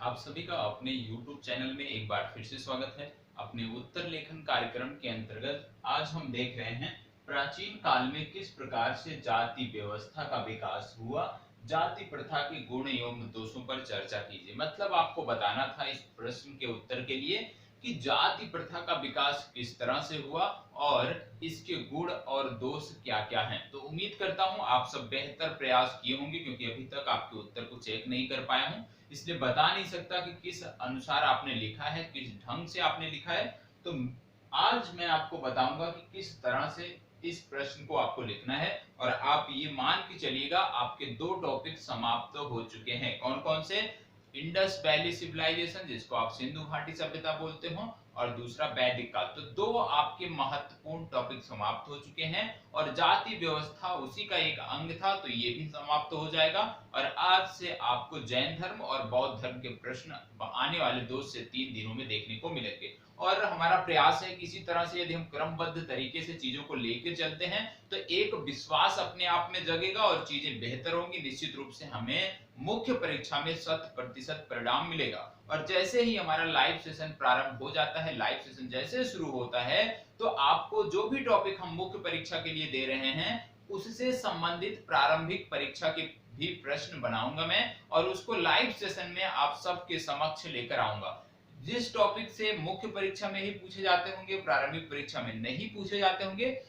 आप सभी का अपने YouTube चैनल में एक बार फिर से स्वागत है। अपने उत्तर लेखन कार्यक्रम के अंतर्गत आज हम देख रहे हैं प्राचीन काल में किस प्रकार से जाति व्यवस्था का विकास हुआ। जाति प्रथा के गुण एवं दोषों पर चर्चा कीजिए। मतलब आपको बताना था इस प्रश्न के उत्तर के लिए कि जाति प्रथा का विकास किस तरह से हुआ और इसके गुण और दोष क्या-क्या हैं। तो उम्मीद करता हूं आप सब बेहतर प्रयास किए होंगे, क्योंकि अभी तक आपके उत्तर को चेक नहीं कर पाया हूं, इसलिए बता नहीं सकता कि किस अनुसार आपने लिखा है, किस ढंग से आपने लिखा है। तो आज मैं आपको बताऊंगा कि किस तरह से इस प्रश्न को आपको लिखना है। और आप ये मान के चलिएगा आपके दो टॉपिक समाप्त हो चुके हैं। कौन कौन से? इंडस वैली सिविलाइजेशन, जिसको आप सिंधु घाटी सभ्यता बोलते हो, और दूसरा वैदिक काल। तो दो आपके महत्वपूर्ण टॉपिक समाप्त हो चुके हैं और जाति व्यवस्था उसी का एक अंग था, तो ये भी समाप्त हो जाएगा। और आज से आपको जैन धर्म और बौद्ध धर्म के प्रश्न आने वाले 2 से 3 दिनों में देखने को मिलेंगे। और हमारा प्रयास है कि इसी तरह से यदि हम क्रमबद्ध तरीके से चीजों को लेकर चलते हैं तो एक विश्वास अपने आप में जगेगा और चीजें बेहतर होंगी। निश्चित रूप से हमें मुख्य परीक्षा में 100% परिणाम मिलेगा। और जैसे ही हमारा लाइव सेशन प्रारंभ हो जाता है, लाइव सेशन जैसे शुरू होता है, तो आपको जो भी टॉपिक हम मुख्य परीक्षा के लिए दे रहे हैं उससे संबंधित प्रारंभिक परीक्षा के भी प्रश्न बनाऊंगा मैं, और उसको लाइव सेशन में आप सबके समक्ष लेकर आऊंगा। जिस टॉपिक से मुख्य परीक्षा में ही पूछे जाते होंगे, प्रारंभिक परीक्षा में नहीं पूछे जाते होंगे,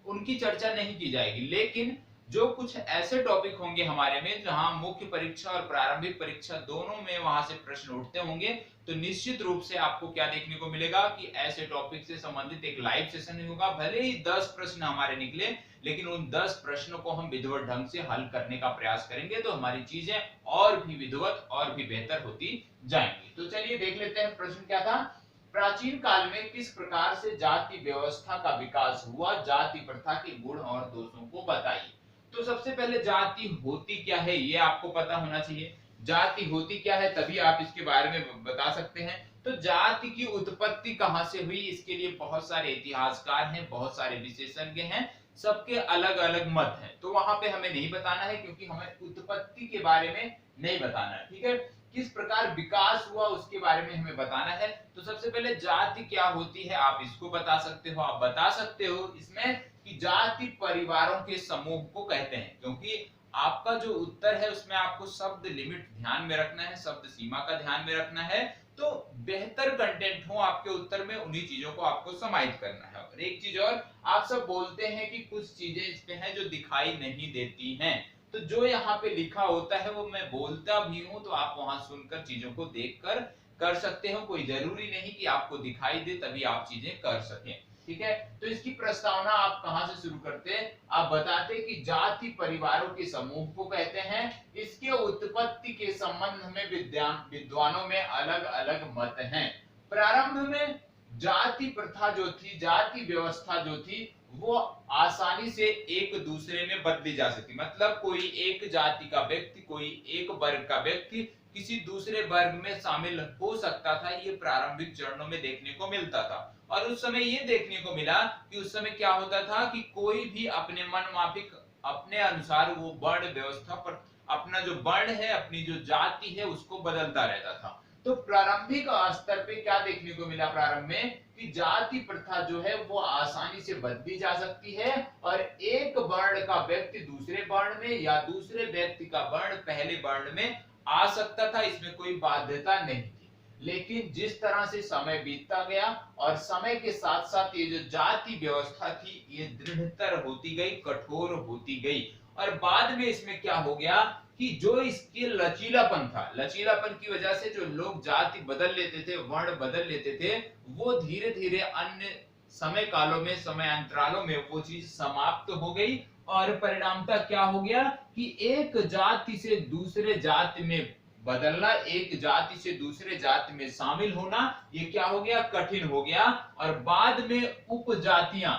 उनकी चर्चा नहीं की जाएगी। लेकिन जो कुछ ऐसे टॉपिक होंगे हमारे में जहां मुख्य परीक्षा और प्रारंभिक परीक्षा दोनों में वहां से प्रश्न उठते होंगे, तो निश्चित रूप से आपको क्या देखने को मिलेगा कि ऐसे टॉपिक से संबंधित एक लाइव सेशन होगा। भले ही 10 प्रश्न हमारे निकले, लेकिन उन 10 प्रश्नों को हम विधिवत ढंग से हल करने का प्रयास करेंगे, तो हमारी चीजें और भी विधिवत और भी बेहतर होती जाएंगी। तो चलिए देख लेते हैं प्रश्न क्या था। प्राचीन काल में किस प्रकार से जाति व्यवस्था का विकास हुआ, जाति प्रथा के गुण और दोषों को बताइए। तो सबसे पहले जाति होती क्या है ये आपको पता होना चाहिए। जाति होती क्या है, तभी आप इसके बारे में बता सकते हैं। तो जाति की उत्पत्ति कहां से हुई, इसके लिए बहुत सारे इतिहासकार हैं, बहुत सारे विशेषज्ञ हैं, सबके अलग अलग मत हैं। तो वहां पे हमें नहीं बताना है, क्योंकि हमें उत्पत्ति के बारे में नहीं बताना है। ठीक है, किस प्रकार विकास हुआ उसके बारे में हमें बताना है। तो सबसे पहले जाति क्या होती है आप इसको बता सकते हो। आप बता सकते हो इसमें कि जाति परिवारों के समूह को कहते हैं, क्योंकि आपका जो उत्तर है उसमें आपको शब्द लिमिट ध्यान में रखना है, शब्द सीमा का ध्यान में रखना है, तो बेहतर कंटेंट हो आपके उत्तर में, उन्हीं चीजों को आपको समाहित करना है। और एक चीज और, आप सब बोलते हैं कि कुछ चीजें इसमें हैं जो दिखाई नहीं देती हैं, तो जो यहाँ पे लिखा होता है वो मैं बोलता भी हूं, तो आप वहां सुनकर चीजों को देखकर कर सकते हो। कोई जरूरी नहीं कि आपको दिखाई दे तभी आप चीजें कर सकें। ठीक है, तो इसकी प्रस्तावना आप कहां से शुरू करते हैं? आप बताते कि जाति परिवारों के समूह को कहते हैं। इसके उत्पत्ति के संबंध में विद्वानों में अलग अलग मत हैं। प्रारंभ में जाति प्रथा जो थी, जाति व्यवस्था जो थी, वो आसानी से एक दूसरे में बदली जा सकती। मतलब कोई एक जाति का व्यक्ति, कोई एक वर्ग का व्यक्ति किसी दूसरे वर्ग में शामिल हो सकता था, ये प्रारंभिक चरणों में देखने को मिलता था। और उस समय ये देखने को मिला कि उस समय क्या होता था कि कोई भी अपने मन माफिक, अपने अनुसार वो वर्ण व्यवस्था पर अपना जो वर्ण है, अपनी जो जाति है, उसको बदलता रहता था। तो प्रारंभिक स्तर पे क्या देखने को मिला प्रारंभ में कि जाति प्रथा जो है वो आसानी से बदली जा सकती है, और एक वर्ण का व्यक्ति दूसरे वर्ण में या दूसरे व्यक्ति का वर्ण पहले वर्ण में आ सकता था, इसमें कोई बाध्यता नहीं थी। लेकिन जिस तरह से समय बीतता गया और समय के साथ साथ ये जो जाति व्यवस्था थी ये दृढ़तर होती गई, कठोर होती गई, और बाद में इसमें क्या हो गया कि जो इसके लचीलापन था, लचीलापन की वजह से जो लोग जाति बदल लेते थे, वर्ण बदल लेते थे, वो धीरे धीरे अन्य समय कालों में, समय अंतरालों में वो चीज समाप्त हो गई। और परिणामतः क्या हो गया कि एक जाति से दूसरे जाति में बदलना, एक जाति से दूसरे जाति में शामिल होना, ये क्या हो गया? कठिन हो गया। और बाद में उपजातियां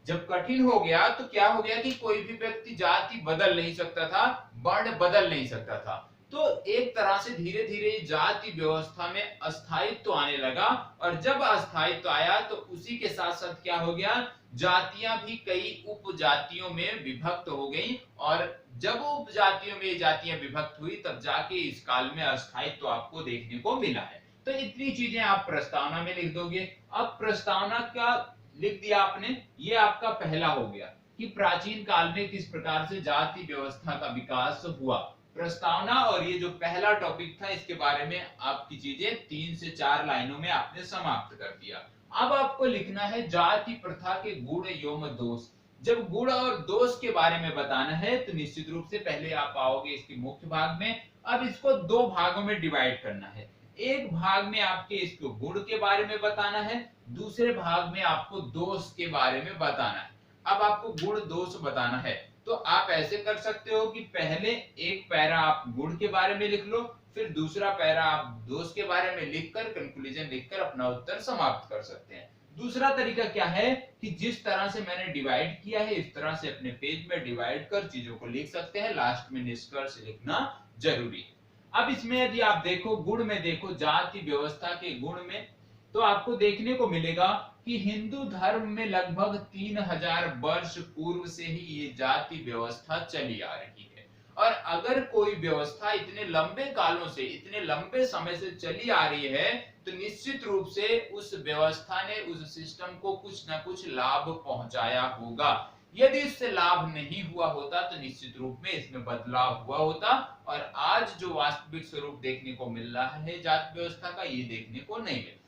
जब कठिन हो गया तो क्या हो गया कि कोई भी व्यक्ति जाति बदल नहीं सकता था, वर्ण बदल नहीं सकता था। तो एक तरह से धीरे धीरे जाति व्यवस्था में अस्थायित्व आने लगा, और जब अस्थायित्व आया तो उसी के साथ साथ क्या हो गया, जातियां भी कई उपजातियों में विभक्त हो गई, और जब उपजातियों में जातियां विभक्त हुई तब जाके इस काल में अस्थायित्व आपको देखने को मिला है। तो इतनी चीजें आप प्रस्तावना में लिख दोगे। अब प्रस्तावना का लिख दिया आपने, ये आपका पहला हो गया कि प्राचीन काल में किस प्रकार से जाति व्यवस्था का विकास हुआ। प्रस्तावना और ये जो पहला टॉपिक था इसके बारे में आपकी चीजें 3 से 4 लाइनों में आपने समाप्त कर दिया। अब आपको लिखना है जाति प्रथा के गुण एवं दोष। जब गुण और दोष के बारे में बताना है तो निश्चित रूप से पहले आप आओगे इसके मुख्य भाग में। अब इसको दो भागों में डिवाइड करना है। एक भाग में आपके इसको गुण के बारे में बताना है, दूसरे भाग में आपको दोष के बारे में बताना है। अब आपको गुण दोष बताना है तो आप ऐसे कर सकते हो कि पहले एक पैरा आप गुण के बारे में लिख लो, फिर दूसरा पैरा आप दोष के बारे में लिखकर कंक्लूजन लिखकर अपना उत्तर समाप्त कर सकते हैं। दूसरा तरीका क्या है कि जिस तरह से मैंने डिवाइड किया है इस तरह से अपने पेज में डिवाइड कर चीजों को लिख सकते हैं, लास्ट में निष्कर्ष लिखना जरूरी है। अब इसमें यदि आप देखो गुण में, देखो जाति व्यवस्था के गुण में, तो आपको देखने को मिलेगा कि हिंदू धर्म में लगभग 3000 वर्ष पूर्व से ही ये जाति व्यवस्था चली आ रही है। और अगर कोई व्यवस्था इतने लंबे कालों से, इतने लंबे समय से चली आ रही है तो निश्चित रूप से उस व्यवस्था ने, उस सिस्टम को कुछ ना कुछ लाभ पहुंचाया होगा। यदि इससे लाभ नहीं हुआ होता तो निश्चित रूप में इसमें बदलाव हुआ होता, और आज जो वास्तविक स्वरूप देखने को मिल रहा है जाति व्यवस्था का, ये देखने को नहीं मिलता।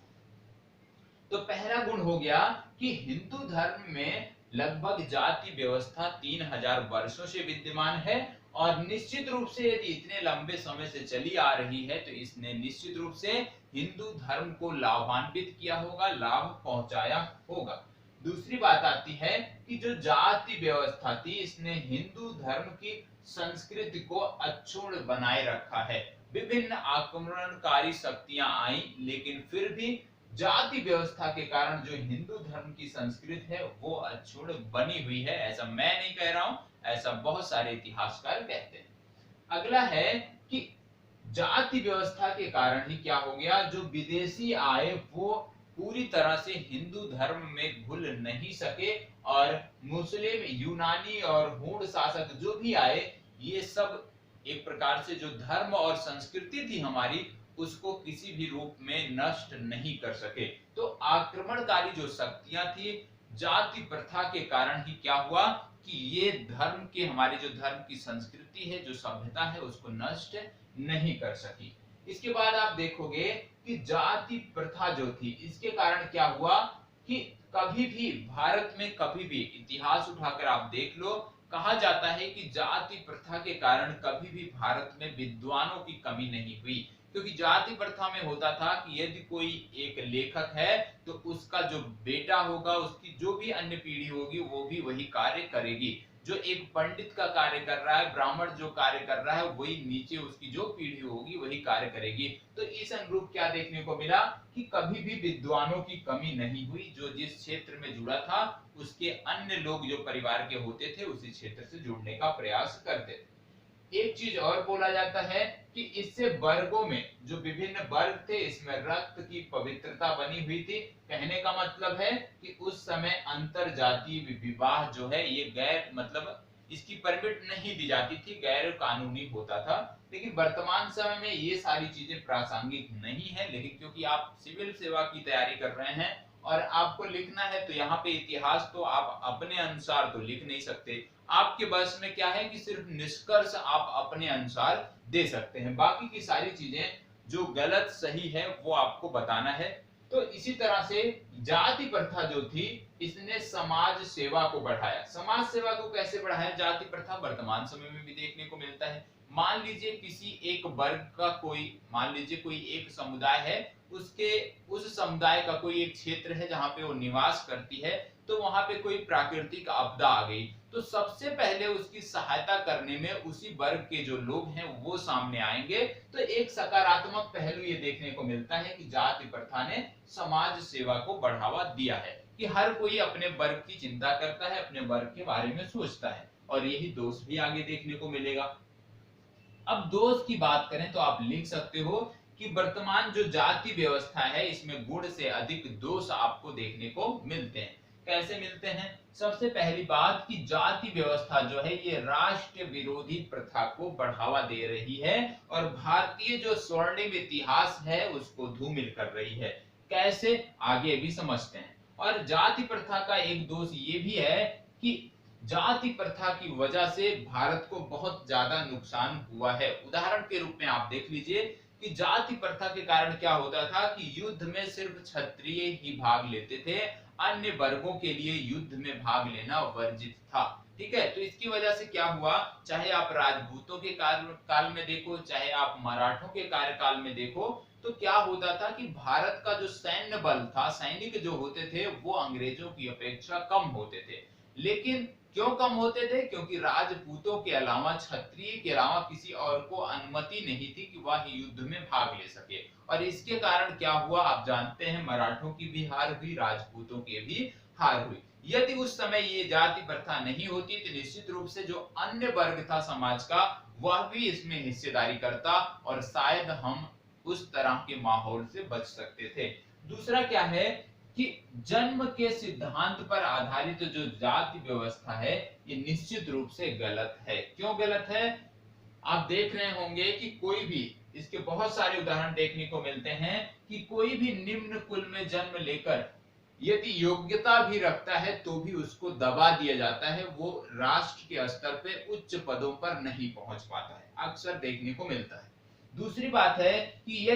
तो पहला गुण हो गया कि हिंदू धर्म में लगभग जाति व्यवस्था 3000 वर्षों से विद्यमान है, और निश्चित रूप से यदि इतने लंबे समय से चली आ रही है तो इसने निश्चित रूप से हिंदू धर्म को लाभान्वित किया होगा, लाभ पहुंचाया होगा। दूसरी बात आती है कि जो जाति व्यवस्था थी इसने हिंदू धर्म की संस्कृति को अक्षुण्ण बनाए रखा है। विभिन्न आक्रमणकारी शक्तियां आई लेकिन फिर भी जाति व्यवस्था के कारण जो हिंदू धर्म की संस्कृति है वो अक्षुण्ण बनी हुई है। ऐसा मैं नहीं कह रहा हूं, ऐसा बहुत सारे इतिहासकार कहते हैं। अगला है कि जाति व्यवस्था के कारण ही क्या हो गया, जो विदेशी आए वो पूरी तरह से हिंदू धर्म में घुल नहीं सके, और मुस्लिम, यूनानी और हूण शासक जो भी आए ये सब एक प्रकार से जो धर्म और संस्कृति थी हमारी उसको किसी भी रूप में नष्ट नहीं कर सके। तो आक्रमणकारी जो शक्तियां थी जाति प्रथा के कारण ही क्या हुआ कि ये धर्म के, हमारे जो धर्म की संस्कृति है, जो सभ्यता है उसको नष्ट नहीं कर सकी। इसके बाद आप देखोगे कि जाति प्रथा जो थी इसके कारण क्या हुआ कि कभी भी भारत में, कभी भी इतिहास उठाकर आप देख लो, कहा जाता है कि जाति प्रथा के कारण कभी भी भारत में विद्वानों की कमी नहीं हुई। क्योंकि जाति प्रथा में होता था कि यदि कोई एक लेखक है तो उसका जो बेटा होगा, उसकी जो भी अन्य पीढ़ी होगी वो भी वही कार्य करेगी। जो एक पंडित का कार्य कर रहा है, ब्राह्मण जो कार्य कर रहा है, वही नीचे उसकी जो पीढ़ी होगी वही कार्य करेगी। तो इस अनुरूप क्या देखने को मिला कि कभी भी विद्वानों की कमी नहीं हुई। जो जिस क्षेत्र में जुड़ा था उसके अन्य लोग जो परिवार के होते थे उसी क्षेत्र से जुड़ने का प्रयास करते थे। एक चीज और बोला जाता है कि इससे वर्गों में, जो विभिन्न वर्ग थे, इसमें रक्त की पवित्रता बनी हुई थी। कहने का मतलब है कि उस समय अंतर जातीय विवाह जो है ये गैर, मतलब इसकी परमिट नहीं दी जाती थी, गैर कानूनी होता था। लेकिन वर्तमान समय में ये सारी चीजें प्रासंगिक नहीं है। लेकिन क्योंकि आप सिविल सेवा की तैयारी कर रहे हैं और आपको लिखना है तो यहाँ पे इतिहास तो आप अपने अनुसार तो लिख नहीं सकते। आपके बस में क्या है कि सिर्फ निष्कर्ष आप अपने अनुसार दे सकते हैं, बाकी की सारी चीजें जो गलत सही है वो आपको बताना है। तो इसी तरह से जाति प्रथा जो थी इसने समाज सेवा को बढ़ाया। समाज सेवा को कैसे बढ़ाया? जाति प्रथा वर्तमान समय में भी देखने को मिलता है। मान लीजिए किसी एक वर्ग का कोई, मान लीजिए कोई एक समुदाय है, उसके उस समुदाय का कोई एक क्षेत्र है जहां पे वो निवास करती है, तो वहां पे कोई प्राकृतिक आपदा आ गई तो सबसे पहले उसकी सहायता करने में उसी वर्ग के जो लोग हैं वो सामने आएंगे। तो एक सकारात्मक पहलू ये देखने को मिलता है कि जाति प्रथा ने समाज सेवा को बढ़ावा दिया है कि हर कोई अपने वर्ग की चिंता करता है, अपने वर्ग के बारे में सोचता है, और यही दोष भी आगे देखने को मिलेगा। अब दोष की बात करें तो आप लिख सकते हो कि वर्तमान जो जाति व्यवस्था है इसमें गुण से अधिक दोष आपको देखने को मिलते हैं। कैसे मिलते हैं? सबसे पहली बात कि जाति व्यवस्था जो है ये राष्ट्र विरोधी प्रथा को बढ़ावा दे रही है और भारतीय जो स्वर्णिम इतिहास है उसको धूमिल कर रही है। कैसे, आगे भी समझते हैं। और जाति प्रथा का एक दोष ये भी है कि जाति प्रथा की वजह से भारत को बहुत ज्यादा नुकसान हुआ है। उदाहरण के रूप में आप देख लीजिए कि जाति प्रथा के कारण क्या होता था कि युद्ध में सिर्फ क्षत्रिय ही भाग लेते थे, अन्य वर्गों के लिए युद्ध में भाग लेना वर्जित था। ठीक है, तो इसकी वजह से क्या हुआ, चाहे आप राजपूतों के काल में देखो, चाहे आप मराठों के कार्यकाल में देखो, तो क्या होता था कि भारत का जो सैन्य बल था, सैनिक जो होते थे वो अंग्रेजों की अपेक्षा कम होते थे। लेकिन क्यों कम होते थे? क्योंकि राजपूतों के अलावा, क्षत्रिय के अलावा किसी और को अनुमति नहीं थी कि वह युद्ध में भाग ले सके। और इसके कारण क्या हुआ आप जानते हैं, मराठों की भी हार हुई, राजपूतों की भी हार हुई। यदि उस समय ये जाति प्रथा नहीं होती तो निश्चित रूप से जो अन्य वर्ग था समाज का वह भी इसमें हिस्सेदारी करता और शायद हम उस तरह के माहौल से बच सकते थे। दूसरा क्या है कि जन्म के सिद्धांत पर आधारित जो जाति व्यवस्था है ये निश्चित रूप से गलत है। क्यों गलत है? आप देख रहे होंगे कि कोई भी, इसके बहुत सारे उदाहरण देखने को मिलते हैं कि कोई भी निम्न कुल में जन्म लेकर यदि योग्यता भी रखता है तो भी उसको दबा दिया जाता है, वो राष्ट्र के स्तर पे उच्च पदों पर नहीं पहुंच पाता है, अक्सर देखने को मिलता है। दूसरी बात है कि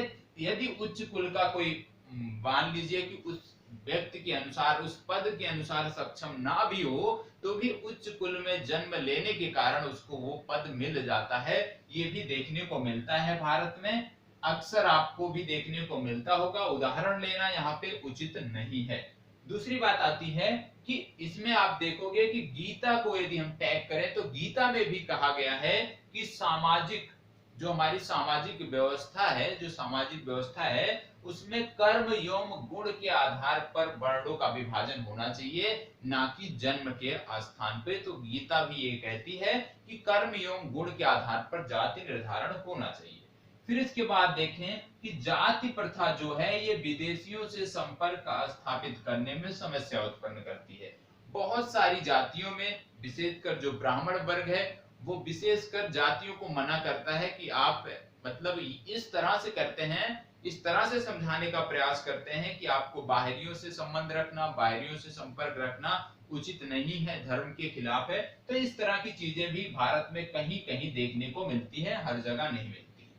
यदि उच्च कुल का कोई, मान लीजिए कि उस व्यक्ति के अनुसार, उस पद के अनुसार सक्षम ना भी हो तो भी उच्च कुल में जन्म लेने के कारण उसको वो पद मिल जाता है, ये भी देखने को मिलता है भारत में, अक्सर आपको भी देखने को मिलता होगा। उदाहरण लेना यहाँ पे उचित नहीं है। दूसरी बात आती है कि इसमें आप देखोगे कि गीता को यदि हम टैग करें तो गीता में भी कहा गया है कि सामाजिक, जो हमारी सामाजिक व्यवस्था है, जो सामाजिक व्यवस्था है उसमें कर्म एवं गुण के आधार पर वर्णों का विभाजन होना चाहिए, ना कि जन्म के स्थान पे। तो गीता भी ये कहती है कि कर्म एवं गुण के आधार पर जाति निर्धारण होना चाहिए। फिर इसके बाद देखें कि जाति प्रथा जो है ये विदेशियों से संपर्क स्थापित करने में समस्या उत्पन्न करती है। बहुत सारी जातियों में, विशेषकर जो ब्राह्मण वर्ग है वो विशेषकर जातियों को मना करता है कि आप, मतलब इस तरह से करते हैं, इस तरह से समझाने का प्रयास करते हैं कि आपको बाहरियों से संबंध रखना, बाहरियों से संपर्क रखना उचित नहीं है, धर्म के खिलाफ है। तो इस तरह की चीजें भी भारत में कहीं कहीं देखने को मिलती है, हर जगह नहीं मिलती।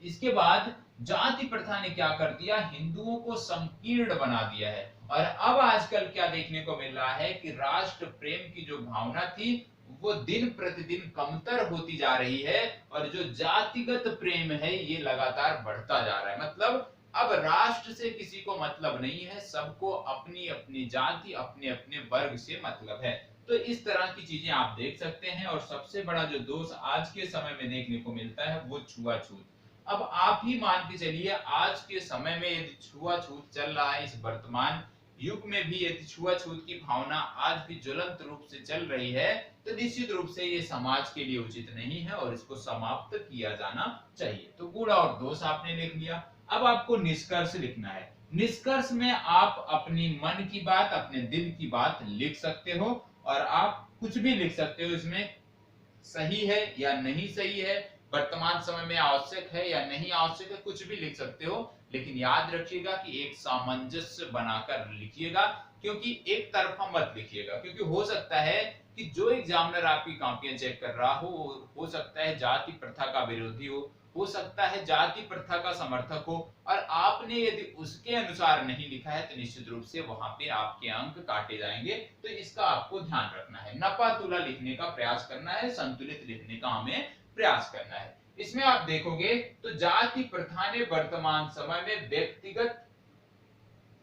इसके बाद जाति प्रथा ने क्या कर दिया, हिंदुओं को संकीर्ण बना दिया है। और अब आजकल क्या देखने को मिल रहा है कि राष्ट्र प्रेम की जो भावना थी वो दिन प्रतिदिन कमतर होती जा रही है और जो जातिगत प्रेम है ये लगातार बढ़ता जा रहा है। मतलब अब राष्ट्र से किसी को मतलब नहीं है, सबको अपनी अपनी जाति, अपने अपने वर्ग से मतलब है। तो इस तरह की चीजें आप देख सकते हैं। और सबसे बड़ा जो दोष आज के समय में देखने को मिलता है वो छुआछूत। अब आप ही मान के चलिए, आज के समय में यदि छुआछूत चल रहा है, इस वर्तमान युग में भी यदि छुआछूत की भावना आज भी ज्वलंत रूप से चल रही है तो निश्चित रूप से ये समाज के लिए उचित नहीं है और इसको समाप्त किया जाना चाहिए। तो गुण और दोष आपने लिख लिया। अब आपको निष्कर्ष लिखना है। निष्कर्ष में आप अपनी मन की बात, अपने दिल की बात लिख सकते हो और आप कुछ भी लिख सकते हो, इसमें सही है या नहीं सही है, वर्तमान समय में आवश्यक है या नहीं आवश्यक है, कुछ भी लिख सकते हो। लेकिन याद रखिएगा कि एक सामंजस्य बनाकर लिखिएगा, क्योंकि एक तरफा मत लिखिएगा। क्योंकि हो सकता है कि जो एग्जामिनर आपकी कॉपियां चेक कर रहा हो सकता है जाति प्रथा का विरोधी हो सकता है जाति प्रथा का समर्थक हो, और आपने यदि उसके अनुसार नहीं लिखा है तो निश्चित रूप से वहां पे आपके अंक काटे जाएंगे। तो इसका आपको ध्यान रखना है। नपा तुला लिखने का प्रयास करना है, संतुलित लिखने का हमें प्रयास करना है। इसमें आप देखोगे तो जाति प्रथा ने वर्तमान समय में व्यक्तिगत,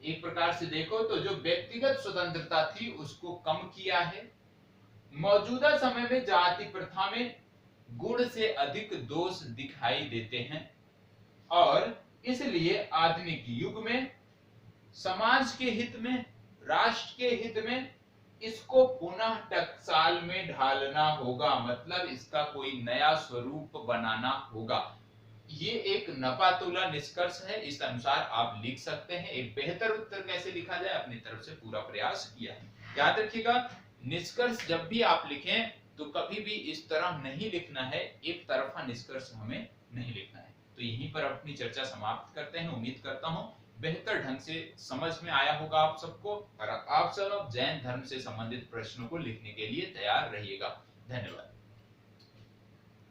एक प्रकार से देखो तो जो व्यक्तिगत स्वतंत्रता थी उसको कम किया है। मौजूदा समय में जाति प्रथा में गुण से अधिक दोष दिखाई देते हैं और इसलिए आधुनिक युग में समाज के हित में, राष्ट्र के हित में इसको पुनः टकसाल में ढालना होगा। मतलब इसका कोई नया स्वरूप बनाना होगा। ये एक नपातुला निष्कर्ष है, इस अनुसार आप लिख सकते हैं। एक बेहतर उत्तर कैसे लिखा जाए अपनी तरफ से पूरा प्रयास किया है। याद रखिएगा, निष्कर्ष जब भी आप लिखें तो कभी भी इस तरह नहीं लिखना है, एक तरफा निष्कर्ष हमें नहीं लिखना है। तो यहीं पर अपनी चर्चा समाप्त करते हैं। उम्मीद करता हूं बेहतर ढंग से समझ में आया होगा आप सबको, और आप सब जैन धर्म से संबंधित प्रश्नों को लिखने के लिए तैयार रहिएगा। धन्यवाद।